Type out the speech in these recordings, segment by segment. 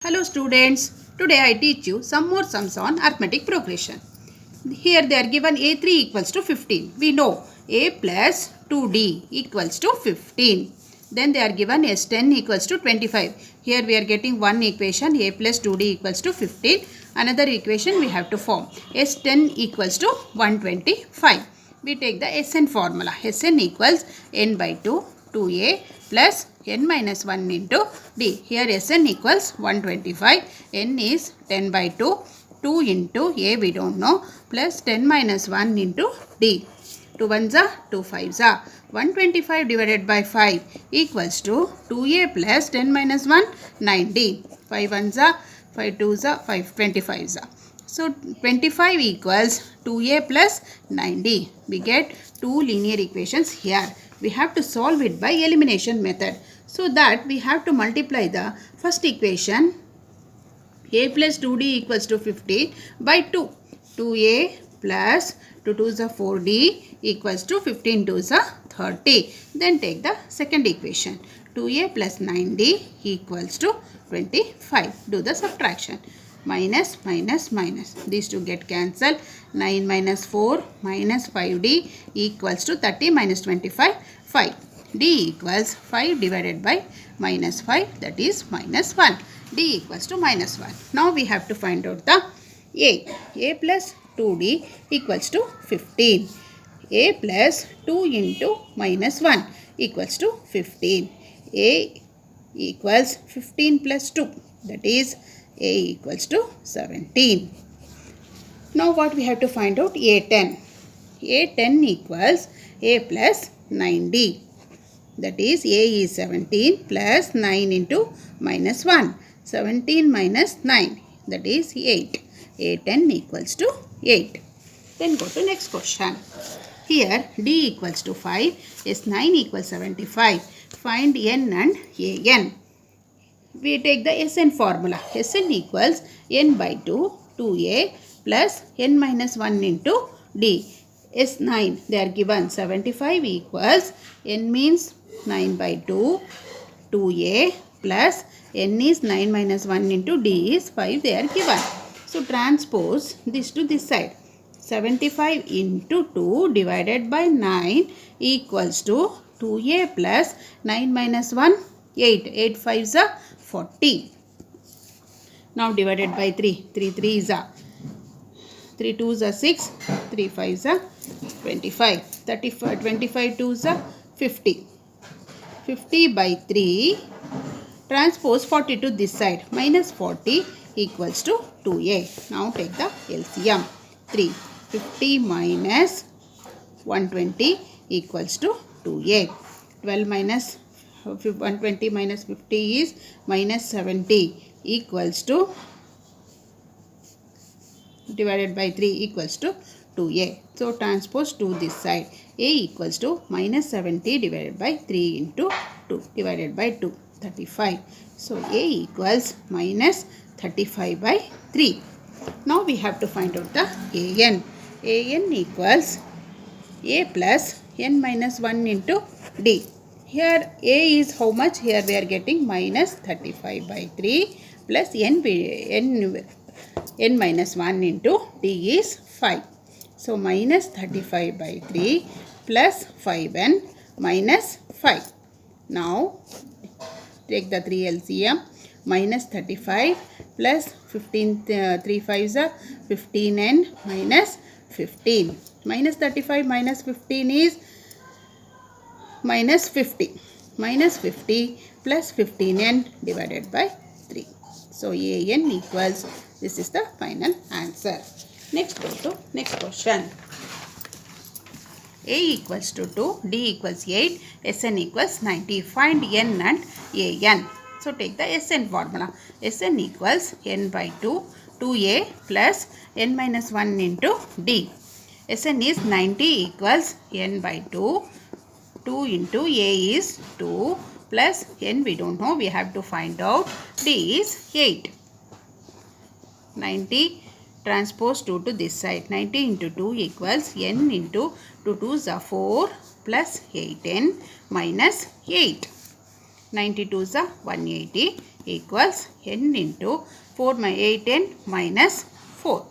Hello students, today I teach you some more sums on arithmetic progression. Here they are given A3 equals to 15. We know A plus 2D equals to 15. Then they are given S10 equals to 25. Here we are getting one equation A plus 2D equals to 15. Another equation we have to form S10 equals to 125. We take the Sn formula. Sn equals n by 2, 2a plus n minus 1 into d. Here Sn equals 125. N is 10 by 2. 2 into a we don't know plus 10 minus 1 into d. 2 ones are 2 fives are 125 divided by 5 equals to 2a plus 10 minus 1 9d. 5 ones are 5 twos are 5 25s are. So 25 equals 2a plus 9d. We get two linear equations here. We have to solve it by elimination method. So that we have to multiply the first equation a plus 2d equals to 15 by 2. 2a plus 2 2s are 4d equals to 15 2s are 30. Then take the second equation. 2a plus 9d equals to 25. Do the subtraction. Minus, minus, minus. These two get cancelled. 9 minus 4 minus 5d equals to 30 minus 25, 5. D equals 5 divided by minus 5, that is minus 1. D equals to minus 1. Now we have to find out the A. A plus 2D equals to 15. A plus 2 into minus 1 equals to 15. A equals 15 plus 2, that is A equals to 17. Now what we have to find out? A10. A10 equals A plus 9D. That is A is 17 plus 9 into minus 1. 17 minus 9, that is 8. A10 equals to 8. Then go to next question. Here D equals to 5, S9 equals 75. Find N and An. We take the Sn formula. Sn equals n by 2, 2a plus n minus 1 into d. S9 they are given 75 equals n means 9 by 2, 2a plus n is 9 minus 1 into d is 5 they are given. So transpose this to this side. 75 into 2 divided by 9 equals to 2a plus 9 minus 1, 8. 8 5s are 40. Now divided by 3. 3 3s are 3 2s are 6. 3 5s are 25. 35, 25 2s are 50. 50 by 3. Transpose 40 to this side. Minus 40 equals to 2a. Now take the LCM. 3. 50 minus 120 equals to 2a. 12 minus 120 minus 50 is minus 70 equals to divided by 3 equals to 2a. So transpose to this side. A equals to minus 70 divided by 3 into 2 divided by 2. 35. So A equals minus 35 by 3. Now we have to find out the An. An equals A plus n minus 1 into d. Here A is how much? Here we are getting minus 35 by 3 plus n minus 1 into d is 5. So minus 35 by 3 plus 5n minus 5. Now take the 3 LCM. Minus 35 plus 15 3 5s are 15n minus 15. Minus 35 minus 15 is minus 50. Minus 50 plus 15n divided by 3. So An equals, this is the final answer. Next go to next question. A equals to 2, D equals 8, Sn equals 90. Find n and An. So take the Sn formula. Sn equals n by 2, 2a plus n minus 1 into d. Sn is 90 equals n by 2. 2 into a is 2 plus n we don't know. We have to find out. D is 8. 90 transpose 2 to this side. 90 into 2 equals n into 2 2s are 4 plus 8n minus 8. 92s are 180 equals n into 8n minus 4.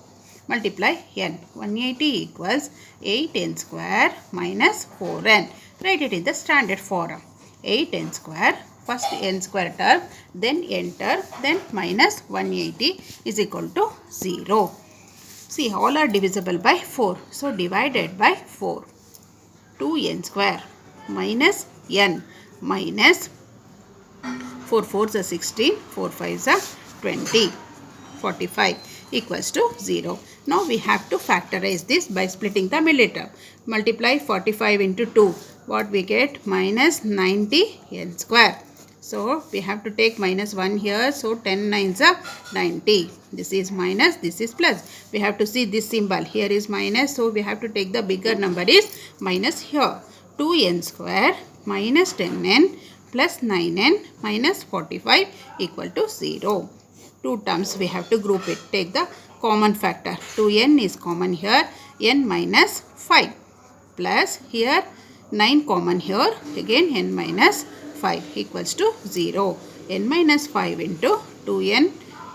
Multiply n. 180 equals 8n square minus 4n. Write it in the standard form. 8n square, first n square term, then n term, then minus 180 is equal to 0. See, all are divisible by 4. So, divided by 4. 2n square minus n minus 4 4s are 16, 4 5s are 20, 45 equals to 0. Now we have to factorize this by splitting the middle term. Multiply 45 into 2. What we get? Minus 90 n square. So we have to take minus 1 here. So 10 9s are 90. This is minus, this is plus. We have to see this symbol. Here is minus. So we have to take the bigger number is minus here. 2n square minus 10n plus 9n minus 45 equal to 0. Two terms we have to group it. Take the common factor. 2n is common here. n minus 5 plus here 9 common here. Again n minus 5 equals to 0. n minus 5 into 2n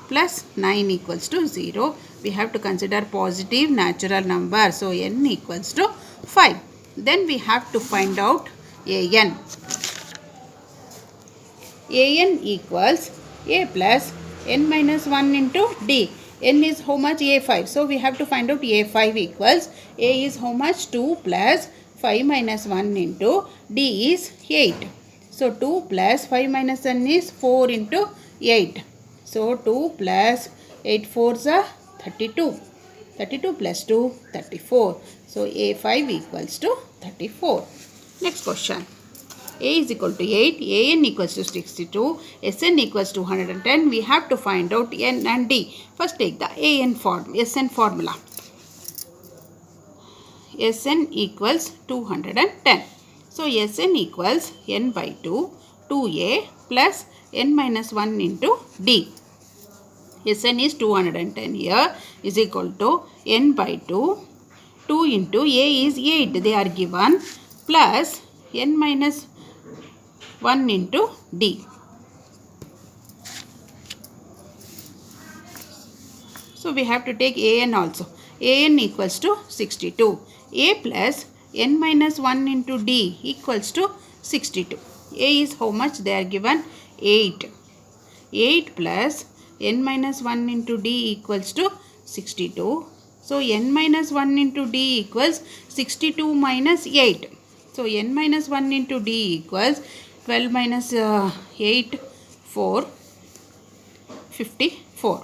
plus 9 equals to 0. We have to consider positive natural number. So n equals to 5. Then we have to find out an. An equals a plus n minus 1 into d. n is how much? A5. So we have to find out A5 equals a is how much? 2 plus 5 minus 1 into d is 8. So 2 plus 5 minus 1 is 4 into 8. So 2 plus 8 4s are 32. 32 plus 2 34. So A5 equals to 34. Next question. A is equal to 8, an equals to 62, Sn equals to 110. We have to find out n and d. First take the Sn formula. Sn equals 210. So Sn equals n by 2, 2a plus n minus 1 into d. Sn is 210 here is equal to n by 2. 2 into a is 8. They are given plus n minus 1 into d. So we have to take an also. An equals to 62. A plus n minus 1 into d equals to 62. A is how much? They are given 8. 8 plus n minus 1 into d equals to 62. So n minus 1 into d equals 62 minus 8. So n minus 1 into d equals 12 minus 8, 4, 54.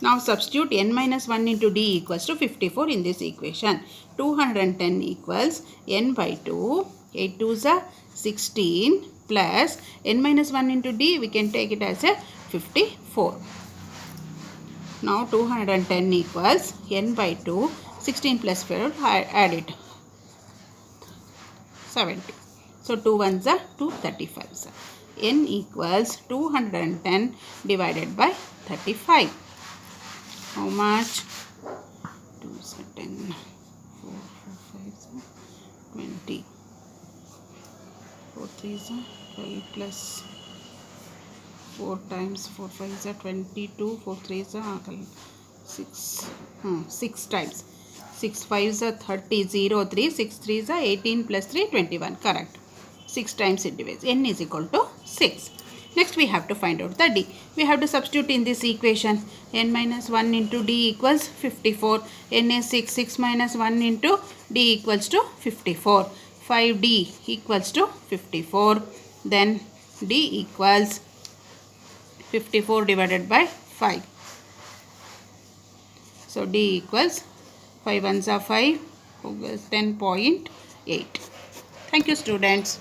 Now substitute n minus 1 into d equals to 54 in this equation. 210 equals n by 2, 8 2s are 16 plus n minus 1 into d, we can take it as a 54. Now 210 equals n by 2, 16 plus 4, add it. 70. So 2 1s are 2 35s. N equals 210 divided by 35. How much? 2 is 10. 4 5 is 20. 4 3 is 12 plus 4 times 4 5 is 22. 4 3 is 6. 6 times. 6 5s are 30, 0, 3, 6 3s are 18 plus 3, 21. Correct. 6 times it divides. N is equal to 6. Next we have to find out the d. We have to substitute in this equation. N minus 1 into d equals 54. N is 6. 6 minus 1 into d equals to 54. 5d equals to 54. Then d equals 54 divided by 5. So d equals 5 ones are 5, 10.8. Thank you students.